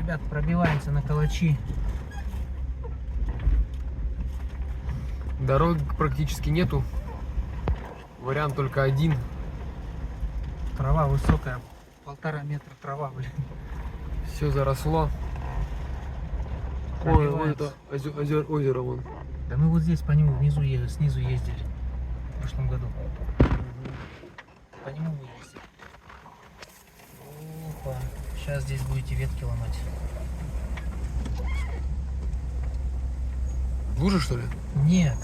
Ребят, пробиваемся на Калачи. Дорог практически нету. Вариант только один. Трава высокая, 1,5 метра трава, блин. Все заросло. Ой, вот это озеро вон. Да мы вот здесь по нему внизу, снизу ездили в прошлом году. По нему мы ездили. Опа. Сейчас здесь будете ветки ломать. Лужа, что ли? Нет.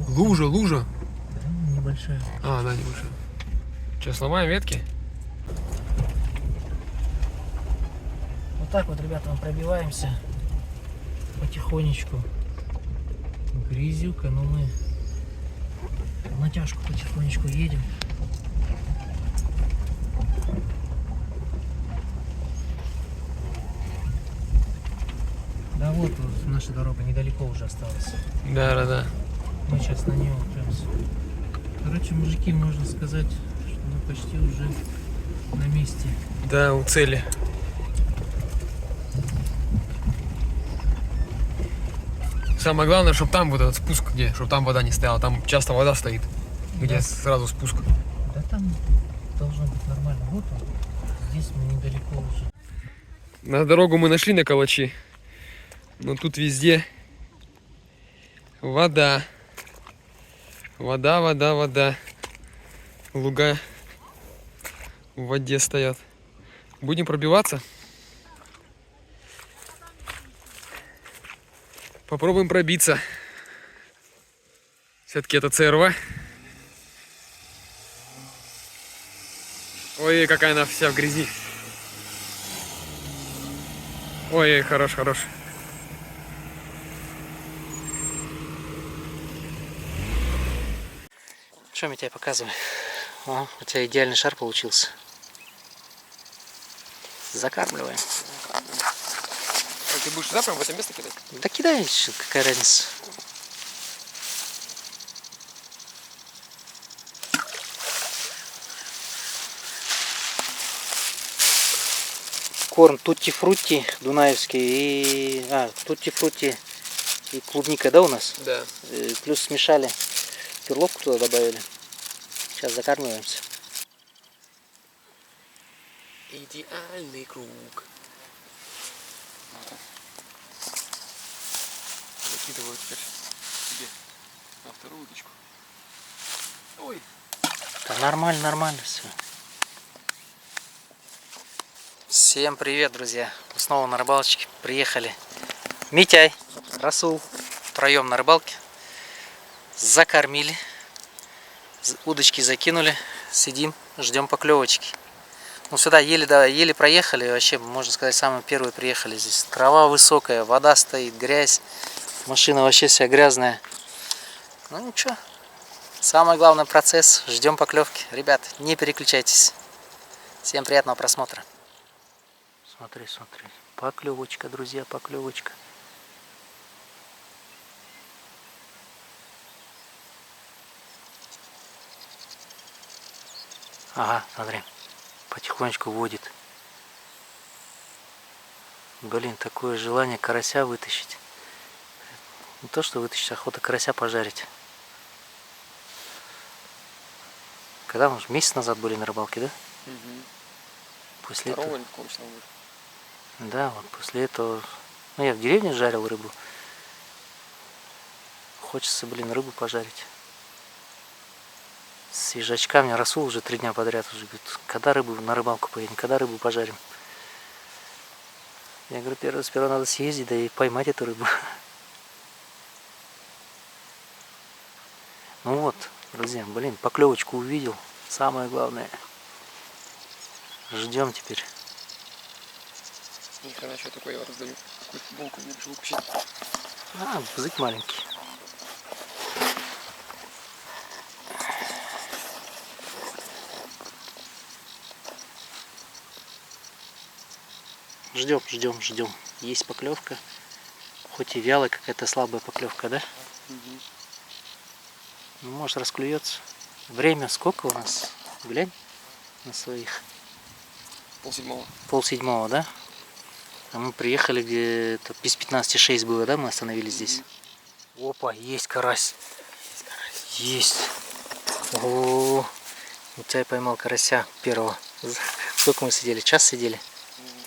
Лужа. Да, небольшая. А, да, небольшая. Сейчас сломаем ветки. Вот так вот, ребята, мы пробиваемся потихонечку. Грязюка, но мы в натяжку потихонечку едем. Да вот наша дорога недалеко уже осталась. Да. Мы сейчас на нее упремся. Короче, мужики, можно сказать, что мы почти уже на месте. Да, у цели. Самое главное, чтобы там вот этот спуск, где, чтобы там вода не стояла. Там часто вода стоит, где Да. сразу спуск. Да там должно быть нормально. Вот он. Здесь мы недалеко уже. На дорогу мы нашли на Калачи. Но тут везде вода. Вода. Луга в воде стоят. Будем пробиваться. Попробуем пробиться. Все-таки это ЦРВ. Ой, какая она вся в грязи. Ой, хорош. Что я тебе показываю? О, у тебя идеальный шар получился. Закармливаем. Ты будешь сюда прям в это место кидать? Да кидай, какая разница. Корм тутти-фрутти дунаевский и... тутти-фрутти и клубника, да, у нас? Да. Плюс смешали, перловку туда добавили. Сейчас закармливаемся. Идеальный круг. Закидываю теперь себе на вторую удочку. Ой. Да нормально все. Всем привет, друзья. Снова на рыбалочке приехали. Митяй, Расул, втроем на рыбалке. Закормили. Удочки закинули. Сидим, ждем поклевочки. Ну сюда еле проехали. Вообще, можно сказать, самые первые приехали здесь. Трава высокая, вода стоит, грязь. Машина вообще вся грязная. Ну ничего. Самый главный процесс. Ждем поклевки. Ребят, не переключайтесь. Всем приятного просмотра. Смотри. Поклевочка, друзья, поклевочка. Ага, смотри. Потихонечку водит. Блин, такое желание карася вытащить. Не то, что вытащить, охота карася пожарить. Когда мы месяц назад были на рыбалке, да? Угу. После этого... кончил. Да, вот после этого... Ну, я в деревне жарил рыбу. Хочется, блин, рыбу пожарить. Свежачка. Мне Расул уже 3 дня подряд уже говорит, когда рыбу на рыбалку поедем, когда рыбу пожарим. Я говорю, сперва надо съездить, да и поймать эту рыбу. Ну вот, друзья, блин, поклевочку увидел. Самое главное. Ждем теперь. Ни хрена, что такое я раздаю. Какую-то футболку мне решил купить. Бзык маленький. Ждем. Есть поклевка. Хоть и вялая, какая-то слабая поклевка, да? Угу. Ну, может, расклюется. Время сколько у нас? Глянь на своих. 6:30. 6:30, да? А мы приехали где-то без 15:06 было, да? Мы остановились здесь. Опа, есть карась. Есть. О, Митяй поймал карася первого. Сколько мы сидели? Час сидели?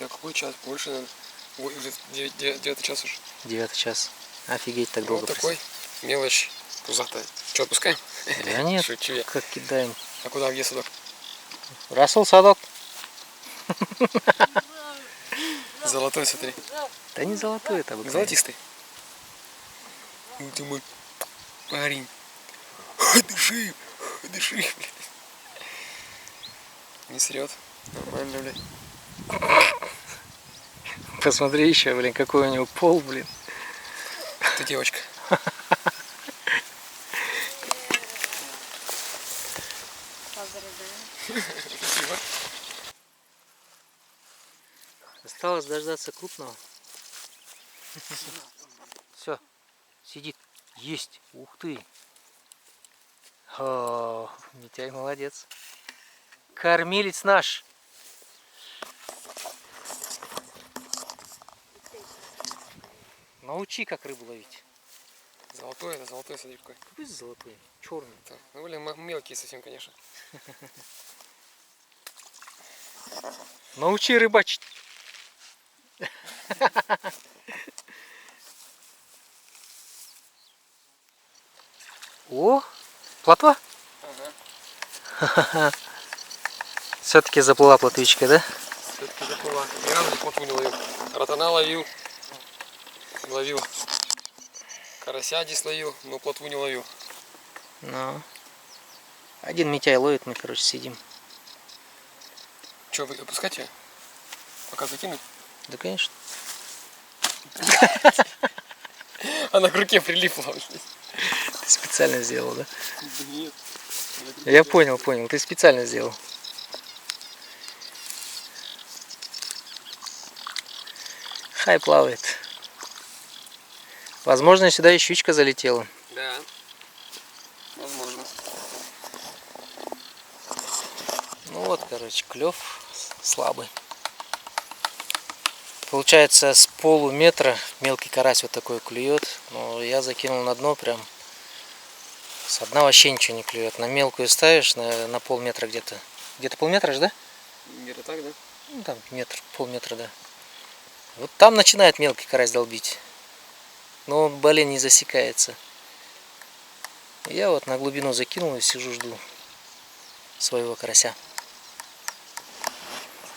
Да какой час? Больше, наверное. Ой, уже 9 час уже. 9 час. Офигеть, так долго. Вот такой мелочь пузатая. Что, отпускаем? Да нет, Шучу я. как кидаем. А куда, где садок? Расул, садок. Золотой, смотри. Да не золотой это обыкновенный. Золотистый. Ты мой парень. Дыши, дыши, блядь. Не срет. Нормально, блядь. Посмотри еще, блин, какой у него пол, блин. Ты девочка. Спасибо. Осталось дождаться крупного. Все, сидит. Есть. Ух ты. О, Митяй молодец. Кормилец наш. Научи, как рыбу ловить. Золотой, это золотой, смотри какой. Какой золотой? Черный. Так, ну, блин, мелкие совсем, конечно. Научи рыбачить. О, плотва? Ага. Все-таки заплыла плотвичка, да? Все-таки заплыла. Ни разу плотву не ловил. Ротана ловил. Ловил. Карася здесь ловил, но плотву не ловил. Ну. Один Митяй ловит, мы, короче, сидим. Че, выпускать ее? Пока закинуть? Да, конечно. Она к руке прилипла. Ты специально сделал, да? Да нет. Я понял. Ты специально сделал. Хай плавает. Возможно, сюда и щучка залетела. Да. Возможно. Ну вот, короче, клев слабый. Получается, с полуметра мелкий карась вот такой клюет. Но я закинул на дно прям. С дна вообще ничего не клюет. На мелкую ставишь на полметра где-то. Где-то полметра же, да? Где-то так, да? Ну там метр, полметра, да. Вот там начинает мелкий карась долбить. Но он, блин, не засекается. Я вот на глубину закинул и сижу, жду своего карася.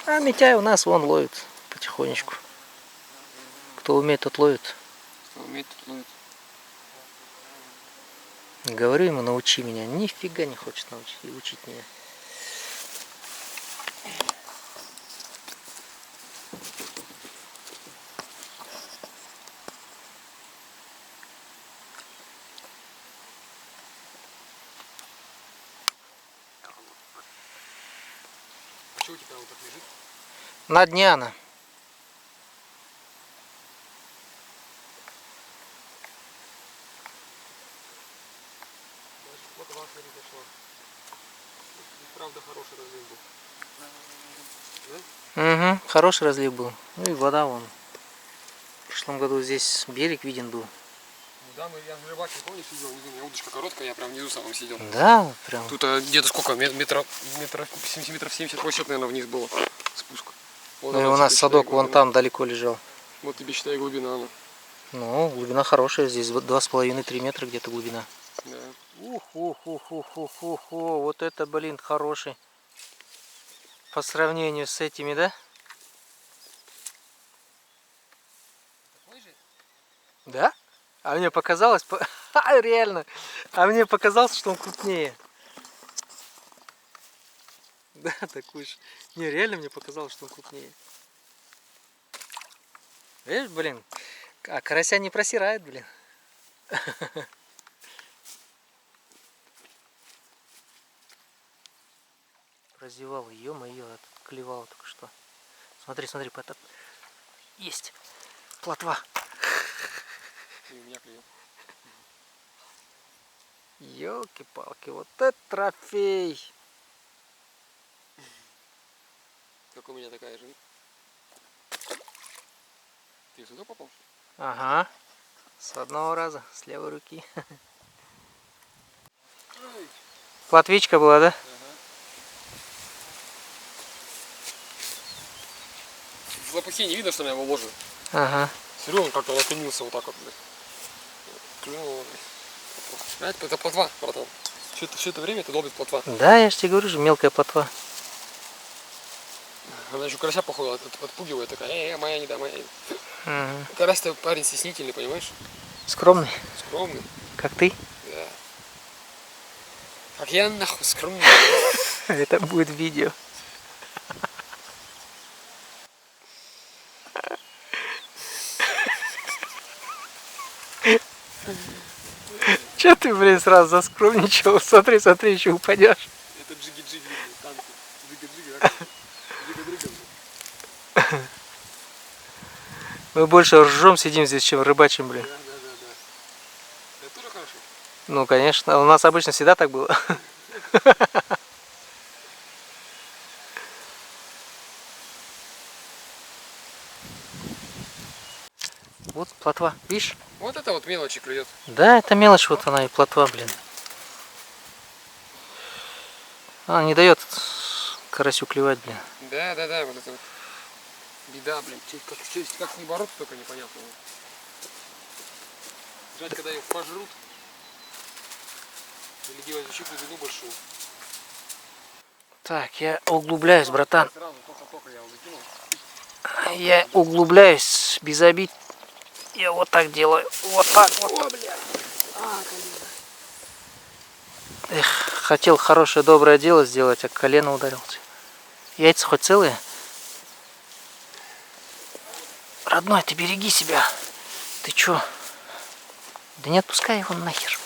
А Митяй у нас вон ловит потихонечку. Кто умеет, тот ловит. Кто умеет, тот ловит. Говорю ему, научи меня. Нифига не хочет научить и учить меня. А что у тебя вот так лежит? На дне она. Даже плотва, смотри, зашла. И правда хороший разлив был. Да? Угу, хороший разлив был. Ну и вода вон. В прошлом году здесь берег виден был. Да, я на рыбаке, помнишь, сидел внизу, у меня удочка короткая, я прям внизу самом сидел. Да, прям. Тут где-то сколько, метров 70, наверное, вниз было спуск. Вот Ну и она, у нас тебе, садок считай, вон глубина. там далеко лежал. Вот тебе, считай, глубина она. Ну, глубина хорошая, здесь 2,5-3 метра где-то глубина. Да. Ух, вот это, блин, хороший. По сравнению с этими, да? Такой же? Да? А мне показалось, реально, а мне показалось, что он крупнее. Да, такой же. Не, реально мне показалось, что он крупнее. Видишь, блин, а карася не просирает, блин. Прозевал, ё-моё, клевал только что. Смотри, потом. Есть плотва. И у меня клюет. Ёлки-палки, вот это трофей. Как у меня такая же. Ты сюда попал? Ага. С одного раза, с левой руки. Плотвичка была, да? Ага. В лопухе не видно, что я его ложу. Ага. Серьезно, он как-то накренился вот так вот, блядь. Клюнул, блядь. Это плотва, братан. Все это время это долбит плотва. Да, я же тебе говорю, же мелкая плотва. Она еще карася, походу, отпугивает такая. Моя не да, моя. Угу. Карась-то парень стеснительный, понимаешь? Скромный, Скромный. как ты. Да. Как я нахуй скромный. Это будет видео. Че ты, блин, сразу заскромничал? Смотри, смотри, еще упадешь. Это джиги-джиги, танки. Джига-джиги, так? Джига-дрыга. Мы больше ржем сидим здесь, чем рыбачим, блин. Да. Это тоже хорошо. Ну, конечно. У нас обычно всегда так было. Вот плотва, видишь? Вот это вот мелочи клюет. Да, это мелочь, вот она и плотва, блин. Она не дает карасю клевать, блин. Да, вот это вот. Беда, блин. Как с ней бороться, только непонятно. Ждать, когда ее пожрут. Или делать защитную длину большую. Так, я углубляюсь, братан. Сразу только я выкинул. Я углубляюсь без обид. Я вот так делаю. Вот так вот. О, блядь. Эх, хотел хорошее доброе дело сделать, а колено ударился. Яйца хоть целые? Родной, ты береги себя. Ты чё? Да не отпускай его нахер.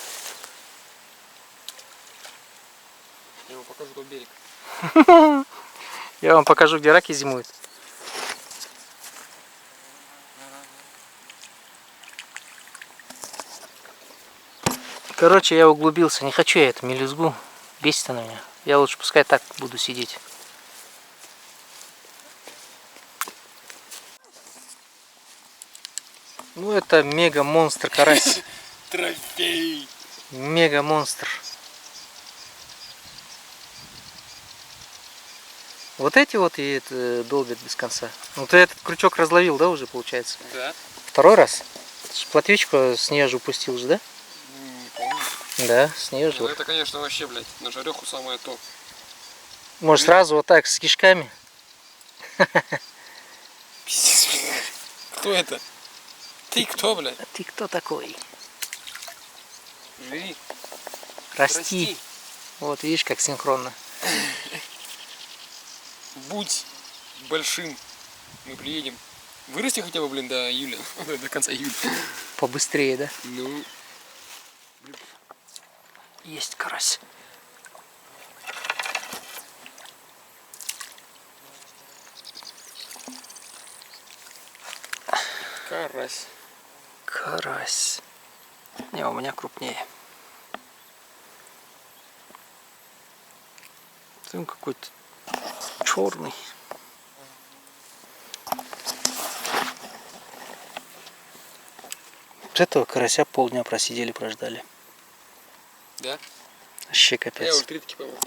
Я вам покажу тот берег. Я вам покажу, где раки зимуют. Короче, я углубился. Не хочу я эту мелюзгу. Бесит она меня. Я лучше пускай так буду сидеть. Ну, это мега-монстр карась. Трофей. Мега-монстр. Вот эти вот и это долбят без конца. Ну, ты этот крючок разловил, да, уже получается? Да. Второй раз? Плотвичку с нее же упустил же, да? Не помню. Да, с нее Ну, же. это, конечно, вообще, блядь, на жареху самое то. Может, сразу вот так, с кишками? Пиздец, блядь. Кто это? Ты кто, блядь? А ты кто такой? Живи. Расти. Вот, видишь, как синхронно. Будь большим. Мы приедем. Вырасти хотя бы, блин, до июля. До конца июля. Побыстрее, да? Ну. Есть карась. Карась. Карась. Не, у меня крупнее. Он какой-то черный. Вот этого карася полдня просидели, прождали. Да? Вообще Я капец. уже 3 таки поймал.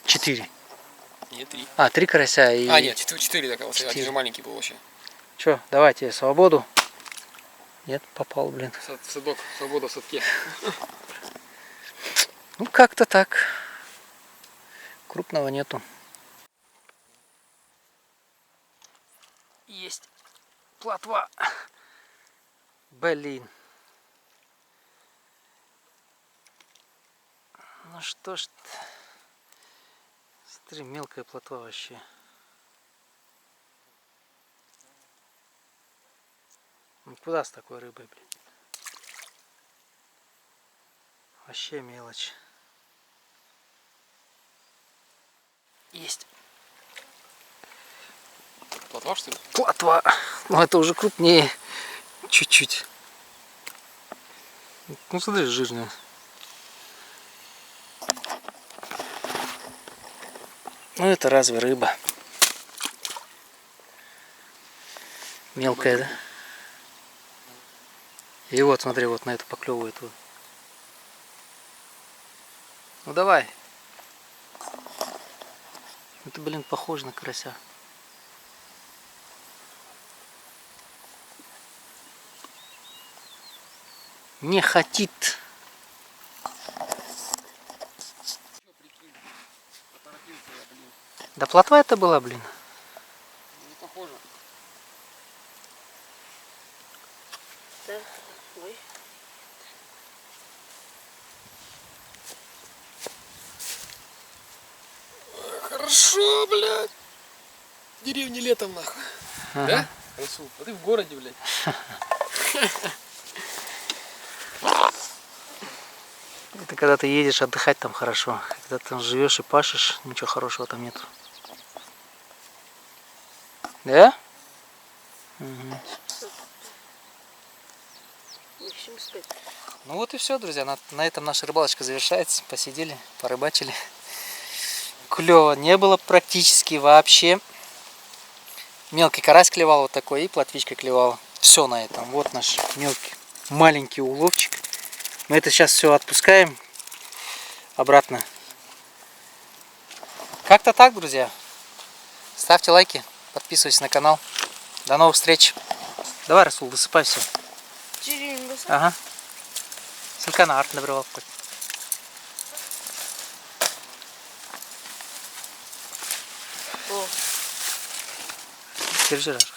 4. Нет, 3. А, 3 карася и... А, нет, 4 такого. Один 4. же маленький был вообще. Че, давайте свободу. Нет, попал, блин. Садок, свобода в садке. Ну, как-то так. Крупного нету. Есть плотва. Блин. Ну что ж. Смотри, мелкая плотва вообще. Ну куда с такой рыбой, блин? Вообще мелочь. Есть. Плотва, что ли? Плотва. Ну это уже крупнее. Чуть-чуть. Ну смотри, жирная. Ну это разве рыба? Мелкая, да? И вот, смотри, вот на эту поклевывает. Вот. Ну давай. Это, блин, похоже на карася. Не хотит. Поторопился я, блин. Да плотва это была, блин. Не похоже. Да. Ой. Хорошо, блядь. В деревне летом, нахуй. Ага. Да? Расул, а ты в городе, блядь. Это когда ты едешь отдыхать, там хорошо. Когда ты там живешь и пашешь, ничего хорошего там нет. Да? Угу. Ищем спать. Ну вот и все, друзья. На этом наша рыбалочка завершается. Посидели, порыбачили. Клёва не было практически вообще. Мелкий карась клевал вот такой, и плотвичка клевала. Все на этом. Вот наш мелкий, маленький уловчик. Мы это сейчас все отпускаем обратно. Как-то так, друзья. Ставьте лайки, подписывайтесь на канал. До новых встреч. Давай, Расул, высыпай все. Черенга. Ага. Силкана арт набрал. О. Держи, Раш.